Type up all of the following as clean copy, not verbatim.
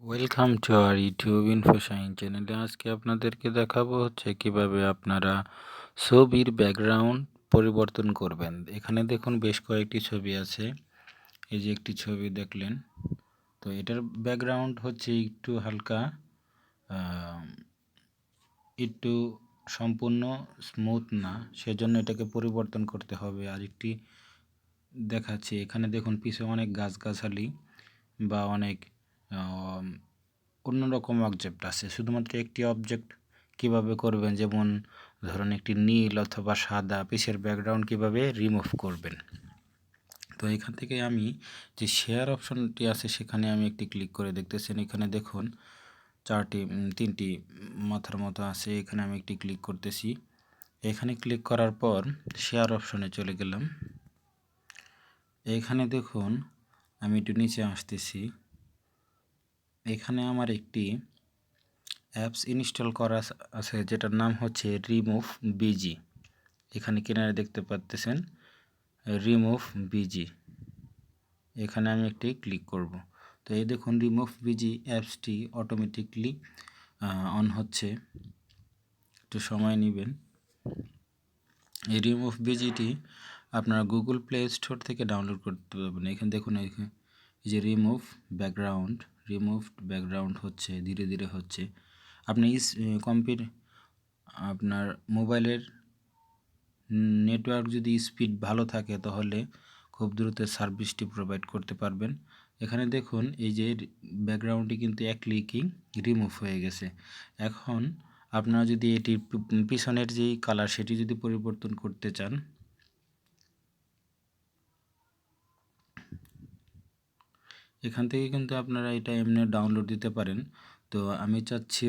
Welcome to our YouTube ইনফোসাইন চ্যানেলে। আজকে আপনাদেরকে দেখাবো কিভাবে আপনারা ছবির ব্যাকগ্রাউন্ড পরিবর্তন করবেন। এখানে দেখুন বেশ কয়েকটি ছবি আছে। এই যে একটি ছবি দেখলেন, তো এটার ব্যাকগ্রাউন্ড একটু হালকা, একটু সম্পূর্ণ স্মুথ না, সেজন্য এটাকে পরিবর্তন করতে হবে। আরেকটি দেখাচ্ছি, এখানে দেখুন পিছে অনেক গাছগাছালি বা অনেক অন্যরকম অবজেক্ট আছে। শুধুমাত্র একটি অবজেক্ট কিভাবে করবেন, যেমন ধরুন একটি নীল অথবা সাদা পিসের ব্যাকগ্রাউন্ড কিভাবে রিমুভ করবেন। তো এখান থেকে আমি যে শেয়ার অপশনটি আছে সেখানে আমি একটি ক্লিক করে দেখতেছেন। এখানে দেখুন তিনটি মাথার মতো আছে। এখানে আমি একটি ক্লিক করতেছি। এখানে ক্লিক করার পর শেয়ার অপশনে চলে গেলাম। এখানে দেখুন আমি একটু নিচে আসতেছি। এখানে আমার একটি অ্যাপস ইনস্টল করা আছে যেটার নাম হচ্ছে রিমুভ বিজি। এখানে কিনারে দেখতে পাচ্ছেন রিমুভ বিজি। এখানে আমি একটি ক্লিক করব। তো এই দেখুন রিমুভ বিজি অ্যাপসটি অটোমেটিকলি অন হচ্ছে, একটু সময় নেবেন। এই রিমুভ বিজিটি আপনারা গুগল প্লে স্টোর থেকে ডাউনলোড করতে পারবেন। এখানে দেখুন এই যে রিমুভ ব্যাকগ্রাউন্ড হচ্ছে, ধীরে ধীরে হচ্ছে। আপনি আপনার মোবাইলের নেটওয়ার্ক যদি স্পিড ভালো থাকে তাহলে খুব দ্রুত সার্ভিসটি প্রোভাইড করতে পারবেন। এখানে দেখুন এই যে ব্যাকগ্রাউন্ডটি কিন্তু এক ক্লিকেই রিমুভ হয়ে গেছে। এখন আপনারা যদি এটির পিছনের যেই কালার সেটি যদি পরিবর্তন করতে চান, এখান থেকে কিন্তু আপনারা এটা এমনি ডাউনলোড দিতে পারেন। তো আমি চাচ্ছি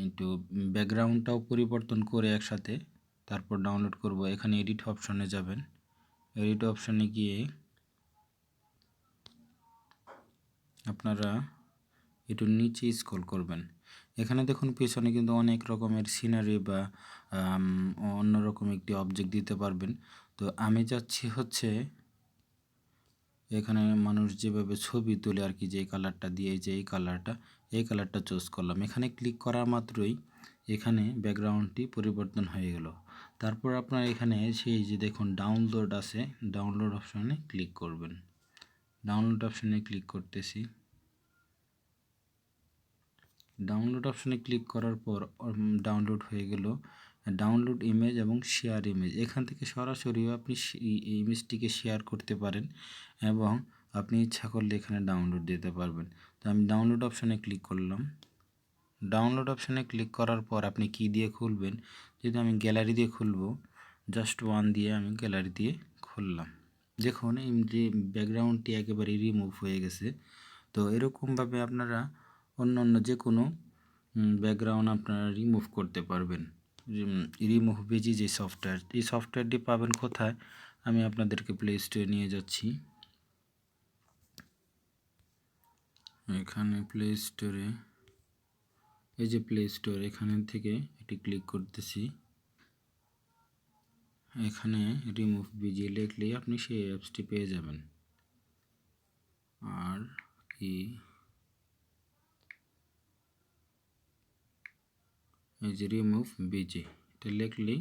একটু ব্যাকগ্রাউন্ডটাও পরিবর্তন করে একসাথে তারপর ডাউনলোড করব। এখানে এডিট অপশনে যাবেন। এডিট অপশনে গিয়ে আপনারা একটু নিচে স্ক্রল করবেন। এখানে দেখুন পিছনে কিন্তু অনেক রকমের সিনারি বা অন্যরকম একটি অবজেক্ট দিতে পারবেন। তো আমি চাচ্ছি এখানে মানুষ যেভাবে ছবি তোলে আর কি, যে কালারটা দিয়ে, যে এই কালারটা চুজ করলাম। এখানে ক্লিক করা মাত্রই এখানে ব্যাকগ্রাউন্ডটি পরিবর্তন হয়ে গেল। তারপর আপনার এখানে সেই যে দেখুন ডাউনলোড আছে, ডাউনলোড অপশনে ক্লিক করবেন। ডাউনলোড অপশনে ক্লিক করতেছি। ডাউনলোড অপশনে ক্লিক করার পর ডাউনলোড হয়ে গেল। ডাউনলোড ইমেজ এবং শেয়ার ইমেজ, এখান থেকে সরাসরিও আপনি এই ইমেজটিকে শেয়ার করতে পারেন এবং আপনি ইচ্ছা করলে এখানে ডাউনলোড দিতে পারবেন। তো আমি ডাউনলোড অপশনে ক্লিক করলাম। ডাউনলোড অপশনে ক্লিক করার পর আপনি কি দিয়ে খুলবেন, যদি আমি গ্যালারি দিয়ে খুলব, জাস্ট ওয়ান দিয়ে আমি গ্যালারি দিয়ে খুললাম। দেখুন এই যে ব্যাকগ্রাউন্ডটি একেবারে রিমুভ হয়ে গেছে। তো এরকমভাবে আপনারা অন্য যে কোনো ব্যাকগ্রাউন্ড আপনারা রিমুভ করতে পারবেন। রিমুভ বিজি যে সফটওয়্যার, এই সফটওয়্যারটি পাবেন কোথায়, আমি আপনাদেরকে প্লে স্টোরে নিয়ে যাচ্ছি। এখানে প্লে স্টোরে, এই যে প্লে স্টোর, এখানে থেকে এটি ক্লিক করতেছি। এখানে রিমুভ বিজি লিখলেই আপনি সেই অ্যাপসটি পেয়ে যাবেন। আর কি এই যে রিমুভ বিজি, এটা লিখলে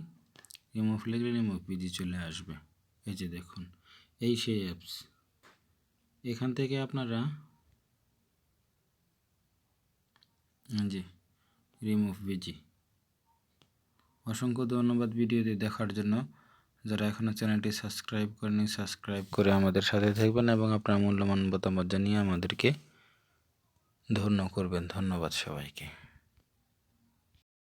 রিমুভ বিজি চলে আসবে। এই যে দেখুন এই সেই অ্যাপস। এখান থেকে আপনারা জি রিমুভ বিজি। অসংখ্য ধন্যবাদ ভিডিওটি দেখার জন্য। যারা এখনও চ্যানেলটি সাবস্ক্রাইব করেনি, সাবস্ক্রাইব করে আমাদের সাথে থাকবেন এবং আপনার মূল্যবান মতামত জানিয়ে আমাদেরকে ধন্য করবেন। ধন্যবাদ সবাইকে।